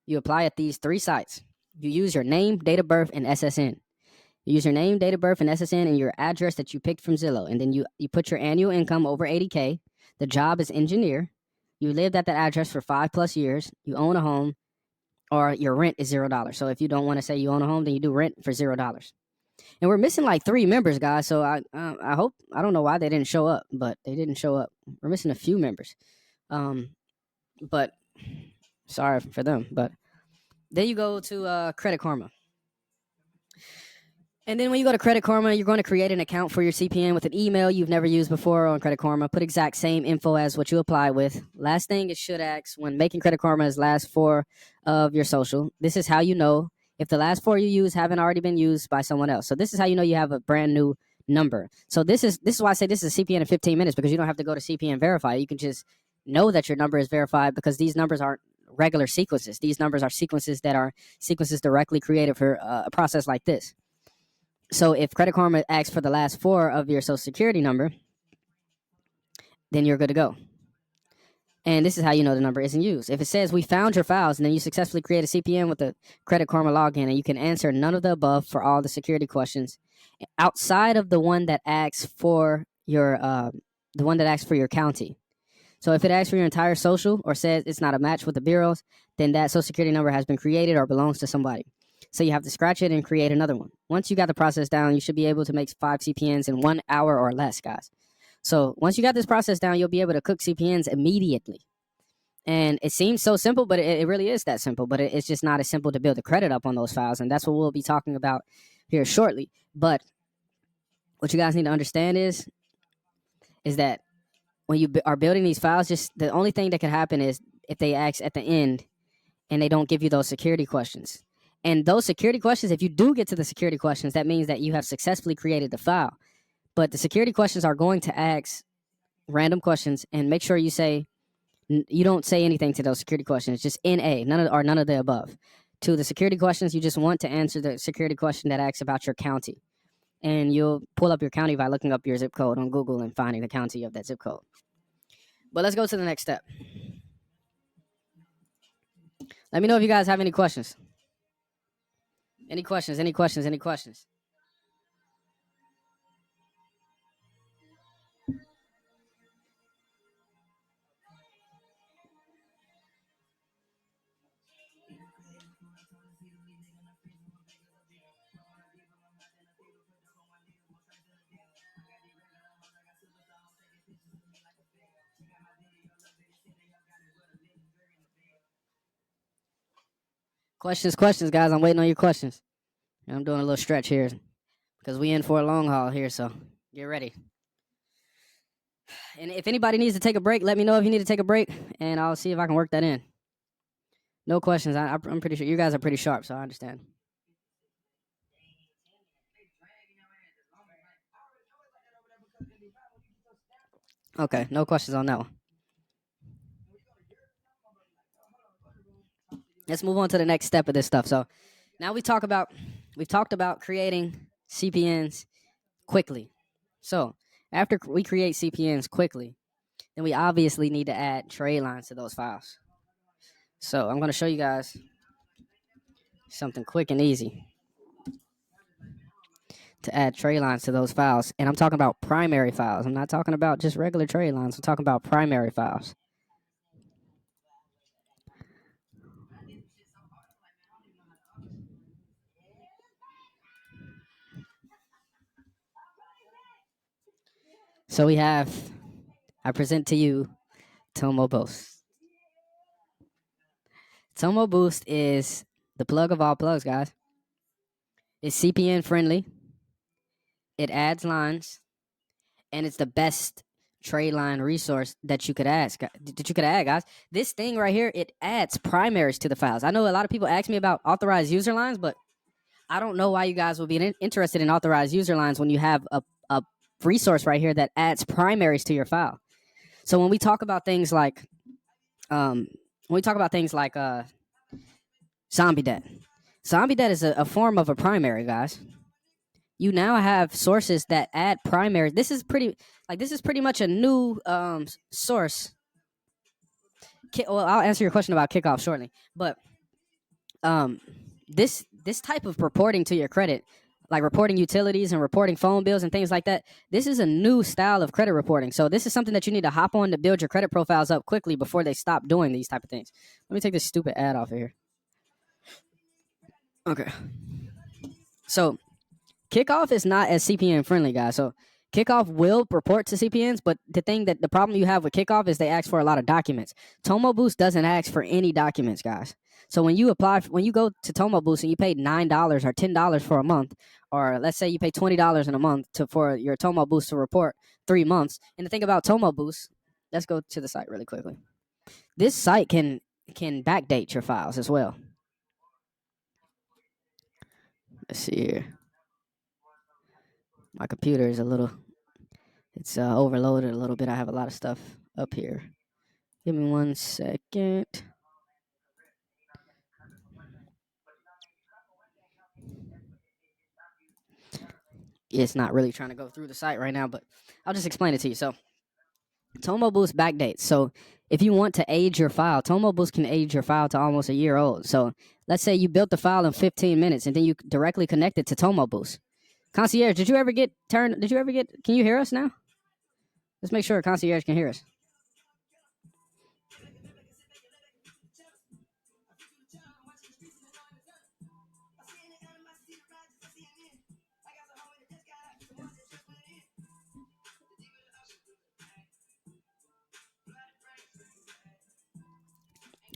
you apply at these 3 sites. You use your name, date of birth, and SSN. You use your name, date of birth, and SSN, and your address that you picked from Zillow. And then you put your annual income over 80K. The job is engineer. You lived at that address for 5+ years. You own a home, or your rent is $0. So if you don't want to say you own a home, then you do rent for $0. And we're missing like 3 members, guys. So I hope, I don't know why they didn't show up, but they didn't show up. We're missing a few members. But sorry for them. But then you go to Credit Karma. And then when you go to Credit Karma, you're going to create an account for your CPN with an email you've never used before on Credit Karma. Put exact same info as what you apply with. Last thing it should ask when making Credit Karma is last 4 of your social. This is how you know if the last 4 you use haven't already been used by someone else. So this is how you know you have a brand new number. So this is why I say this is a CPN in 15 minutes, because you don't have to go to CPN verify. You can just know that your number is verified, because these numbers aren't regular sequences. These numbers are sequences that are sequences directly created for a process like this. So if Credit Karma asks for the last 4 of your social security number, then you're good to go. And this is how you know the number isn't used. If it says we found your files, and then you successfully create a CPN with the Credit Karma login, and you can answer none of the above for all the security questions outside of the one that asks for your county. So if it asks for your entire social or says it's not a match with the bureaus, then that social security number has been created or belongs to somebody. So you have to scratch it and create another one. Once you got the process down, you should be able to make 5 CPNs in 1 hour or less, guys. So once you got this process down, you'll be able to cook CPNs immediately. And it seems so simple, but it really is that simple. But it's just not as simple to build the credit up on those files. And that's what we'll be talking about here shortly. But what you guys need to understand is that when you are building these files, just the only thing that could happen is if they ask at the end and they don't give you those security questions. And those security questions, if you do get to the security questions, that means that you have successfully created the file. But the security questions are going to ask random questions, and make sure you don't say anything to those security questions. Just NA, none of the above. To the security questions, you just want to answer the security question that asks about your county. And you'll pull up your county by looking up your zip code on Google and finding the county of that zip code. But let's go to the next step. Let me know if you guys have any questions. Any questions? Questions, guys. I'm waiting on your questions. And I'm doing a little stretch here because we in for a long haul here, so get ready. And if anybody needs to take a break, let me know if you need to take a break, and I'll see if I can work that in. No questions. I'm pretty sure you guys are pretty sharp, so I understand. Okay, no questions on that one. Let's move on to the next step of this stuff. So now we've talked about creating CPNs quickly. So after we create CPNs quickly, then we obviously need to add trade lines to those files. So I'm going to show you guys something quick and easy to add trade lines to those files. And I'm talking about primary files. I'm not talking about just regular trade lines. I'm talking about primary files. So I present to you TomoBoost. TomoBoost is the plug of all plugs, guys. It's CPN friendly. It adds lines, and it's the best trade line resource that you could add, guys. This thing right here, it adds primaries to the files. I know a lot of people ask me about authorized user lines, but I don't know why you guys will be interested in authorized user lines when you have a resource right here that adds primaries to your file. So when we talk about things like zombie debt is a form of a primary, guys. You now have sources that add primaries. This is pretty much a new source. Well, I'll answer your question about kickoff shortly, but um, this type of reporting to your credit, like reporting utilities and reporting phone bills and things like that, this is a new style of credit reporting. So this is something that you need to hop on to build your credit profiles up quickly before they stop doing these type of things. Let me take this stupid ad off of here. Okay. So Kickoff is not as CPN friendly, guys. So Kickoff will report to CPNs, but the problem you have with Kickoff is they ask for a lot of documents. TomoBoost doesn't ask for any documents, guys. So when you go to TomoBoost and you paid $9 or $10 for a month, or let's say you pay $20 in a month for your TomoBoost to report 3 months. And the thing about TomoBoost, let's go to the site really quickly. This site can backdate your files as well. Let's see here. My computer is it's overloaded a little bit. I have a lot of stuff up here. Give me 1 second. It's not really trying to go through the site right now, but I'll just explain it to you. So TomoBoost backdates. So if you want to age your file, TomoBoost can age your file to almost a year old. So let's say you built the file in 15 minutes and then you directly connect it to TomoBoost. Concierge, can you hear us now? Let's make sure Concierge can hear us.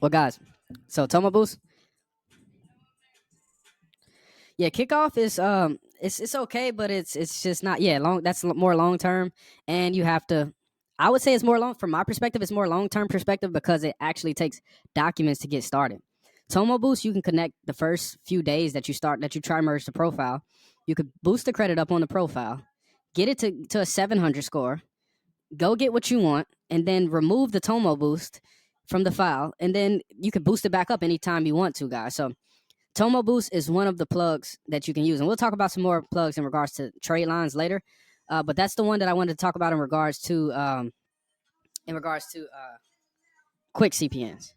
Well, guys, so TomoBoost. Yeah, Kickoff is it's okay, but it's just not long. That's more long term, and you have to. I would say it's more long from my perspective. It's more long term perspective because it actually takes documents to get started. TomoBoost, you can connect the first few days that you try merge the profile. You could boost the credit up on the profile, get it to a 700 score, go get what you want, and then remove the TomoBoost from the file, and then you can boost it back up anytime you want to, guys. So TomoBoost is one of the plugs that you can use, and we'll talk about some more plugs in regards to tradelines later. But that's the one that I wanted to talk about in regards to quick CPNs.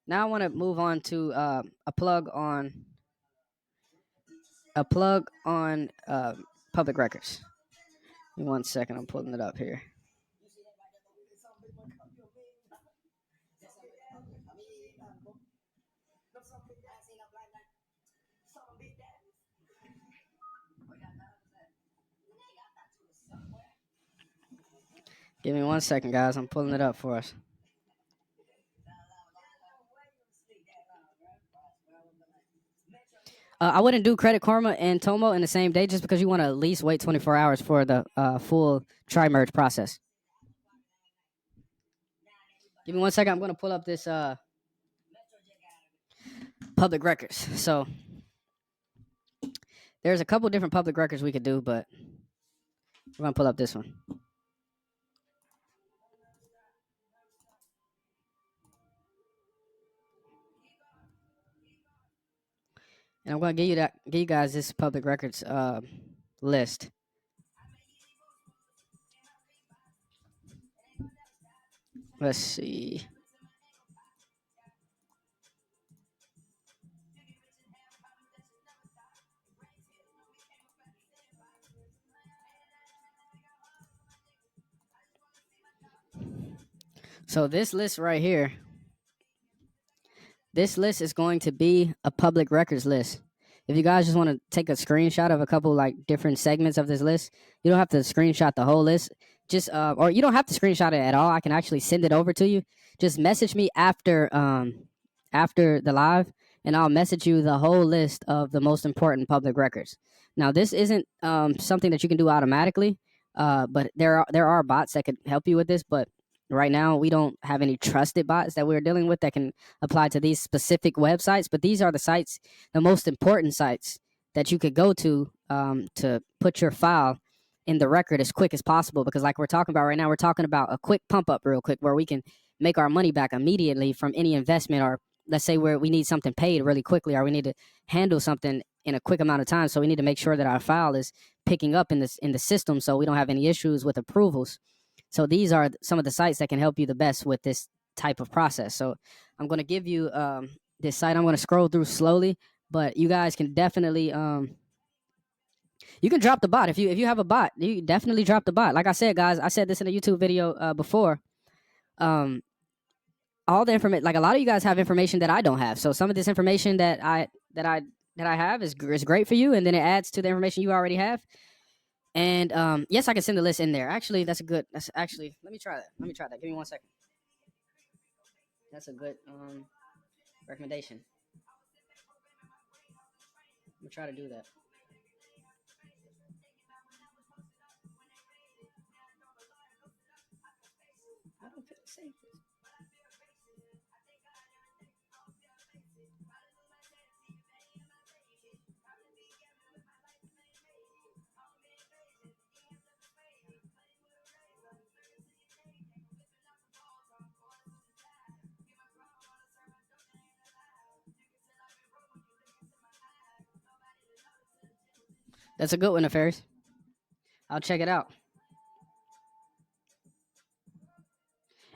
Now I want to move on to a plug on public records. Give me 1 second, I'm pulling it up here. Give me 1 second, guys. I'm pulling it up for us. I wouldn't do Credit Karma and Tomo in the same day just because you want to at least wait 24 hours for the full tri-merge process. Give me 1 second. I'm going to pull up this public records. So there's a couple different public records we could do, but we're going to pull up this one. And I'm going to give you guys this public records list. Let's see. So this list right here, this list is going to be a public records list. If you guys just want to take a screenshot of a couple like different segments of this list, you don't have to screenshot the whole list. Just or you don't have to screenshot it at all. I can actually send it over to you. Just message me after the live, and I'll message you the whole list of the most important public records. Now, this isn't something that you can do automatically, but there are bots that could help you with this. But right now, we don't have any trusted bots that we're dealing with that can apply to these specific websites. But these are the sites, the most important sites that you could go to put your file in the record as quick as possible. Because like we're talking about right now, we're talking about a quick pump up real quick where we can make our money back immediately from any investment, or let's say where we need something paid really quickly, or we need to handle something in a quick amount of time. So we need to make sure that our file is picking up in the system so we don't have any issues with approvals. So these are some of the sites that can help you the best with this type of process. So I'm going to give you this site. I'm going to scroll through slowly, but you guys can definitely you can drop the bot if you have a bot. You definitely drop the bot. Like I said, guys, I said this in a YouTube video before. Um, all the information, like a lot of you guys have information that I don't have. So some of this information that I have is great for you, and then it adds to the information you already have. And yes, I can send the list in there. Actually, that's actually, let me try that. Give me 1 second. That's a good recommendation. I'm gonna try to do that. I don't feel safe. That's a good one, Affairs. I'll check it out.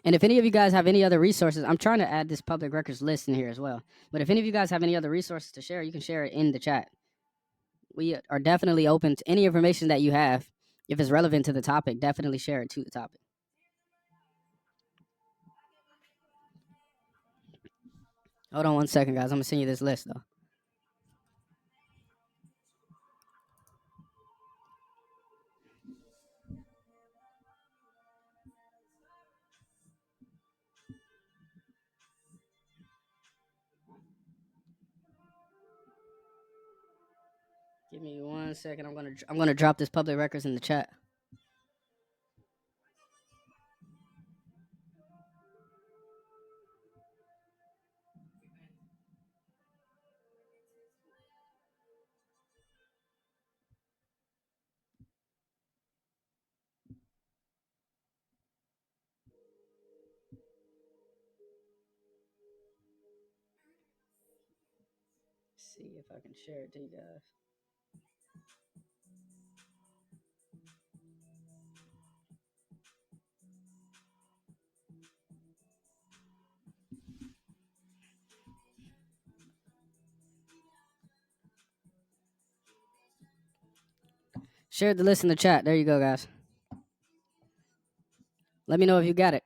And if any of you guys have any other resources, I'm trying to add this public records list in here as well. But if any of you guys have any other resources to share, you can share it in the chat. We are definitely open to any information that you have. If it's relevant to the topic, definitely share it to the topic. Hold on 1 second, guys. I'm gonna send you this list though. Give me 1 second. I'm gonna drop this public records in the chat. See if I can share it to you guys. Share the list in the chat. There you go, guys. Let me know if you got it.